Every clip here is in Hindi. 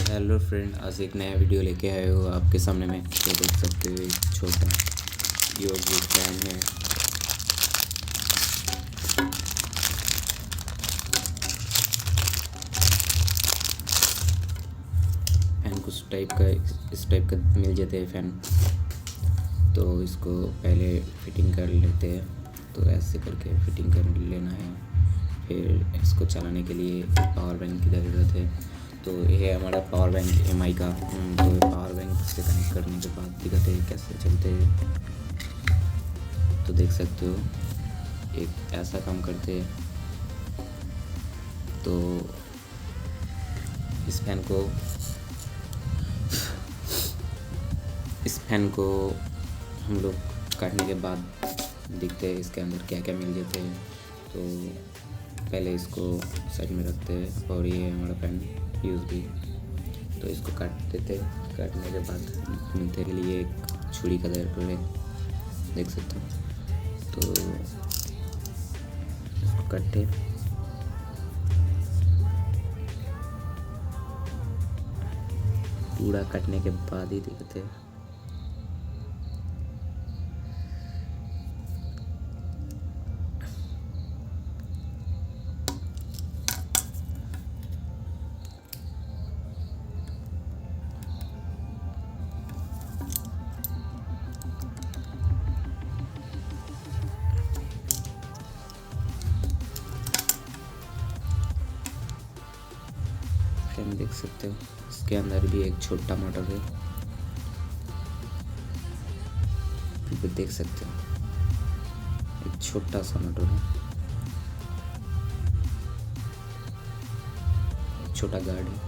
हेलो फ्रेंड, आज एक नया वीडियो लेके आए हो आपके सामने में। तो देख सकते हो एक छोटा यूएसबी फैन है। फैन कुछ टाइप का इस टाइप का मिल जाते हैं फैन। तो इसको पहले फिटिंग कर लेते हैं। तो ऐसे करके फिटिंग कर लेना है। फिर इसको चलाने के लिए पावर बैंक की ज़रूरत है। तो यह है हमारा पावर बैंक एमआई का। तो पावर बैंक से कनेक्ट करने के बाद दिखाते हैं कैसे चलते हैं। तो देख सकते हो एक ऐसा काम करते हैं। तो इस फैन को हम लोग काटने के बाद देखते हैं इसके अंदर क्या क्या मिल जाते हैं। तो पहले इसको साइड में रखते हैं और ये हमारा फैन यूएसबी। तो इसको काट देते हैं। काटने के बाद मिलते के लिए एक छुरी का दर है, देख सकते हो। तो इसको काटे, पूरा काटने के बाद ही दिखते हैं। फैन देख सकते हो, इसके अंदर भी एक छोटा मोटर है। फिर देख सकते हो एक छोटा सा मोटर है, एक छोटा गार्ड है।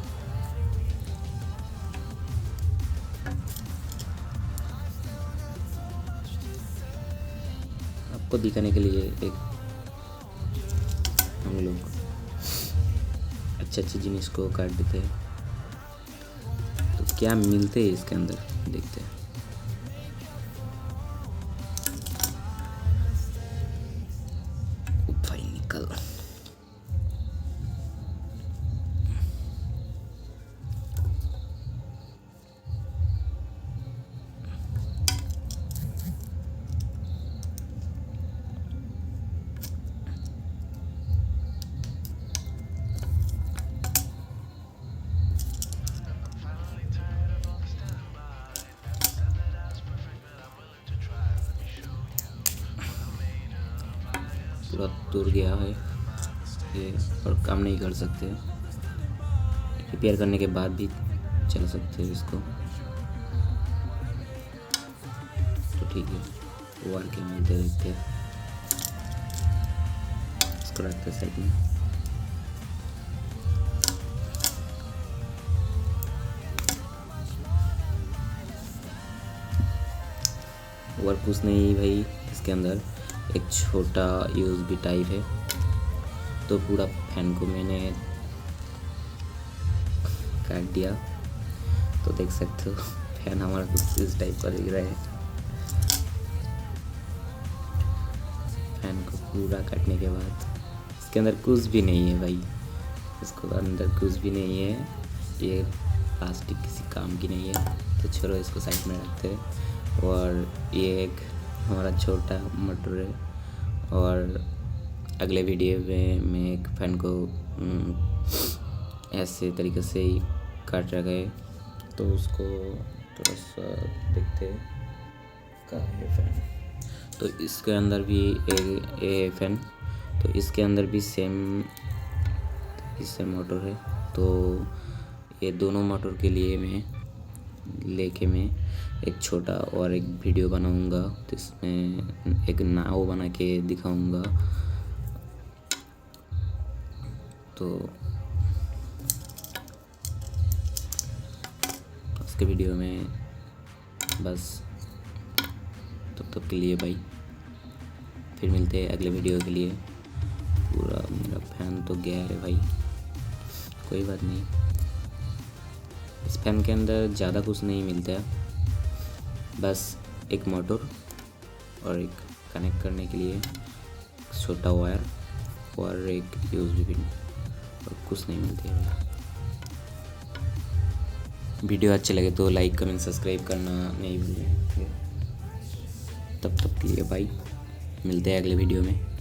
आपको दिखाने के लिए एक हम लोग अच्छे जिनिस को काट देते हैं। तो क्या मिलते हैं इसके अंदर देखते हैं। भाई निकल, पूरा टूट गया है ये और काम नहीं कर सकते। रिपेयर करने के बाद भी चला सकते हैं इसको। तो ठीक है, वो आर के मिलते देखते हैं। इसको रखते साइड में। और कुछ नहीं भाई, इसके अंदर एक छोटा यूएसबी टाइप है। तो पूरा फैन को मैंने काट दिया। तो देख सकते हो फैन हमारा कुछ इस टाइप का दिख रहा है। फैन को पूरा काटने के बाद इसके अंदर कुछ भी नहीं है भाई, इसको अंदर कुछ भी नहीं है। ये प्लास्टिक किसी काम की नहीं है। तो छोड़ो, इसको साइड में रखते हैं। और ये एक हमारा छोटा मोटर है। और अगले वीडियो में मैं एक फैन को ऐसे तरीके से ही काट रखा है। तो उसको थोड़ा सा देखते हैं क्या है फैन। तो इसके अंदर भी ए फैन। तो इसके अंदर भी सेम इससे मोटर है। तो ये दोनों मोटर के लिए मैं एक छोटा और एक वीडियो बनाऊंगा। तो इसमें एक नाव बना के दिखाऊंगा। तो उसके वीडियो में बस तब के लिए भाई, फिर मिलते हैं अगले वीडियो के लिए। पूरा मेरा फैन तो गया है भाई, कोई बात नहीं। इस फैन के अंदर ज़्यादा कुछ नहीं मिलता है, बस एक मोटर और एक कनेक्ट करने के लिए छोटा वायर और एक यूएसबी पिन, और कुछ नहीं मिलती है। वीडियो अच्छे लगे तो लाइक कमेंट सब्सक्राइब करना नहीं भूलें। तब तक के लिए बाय, मिलते हैं अगले वीडियो में।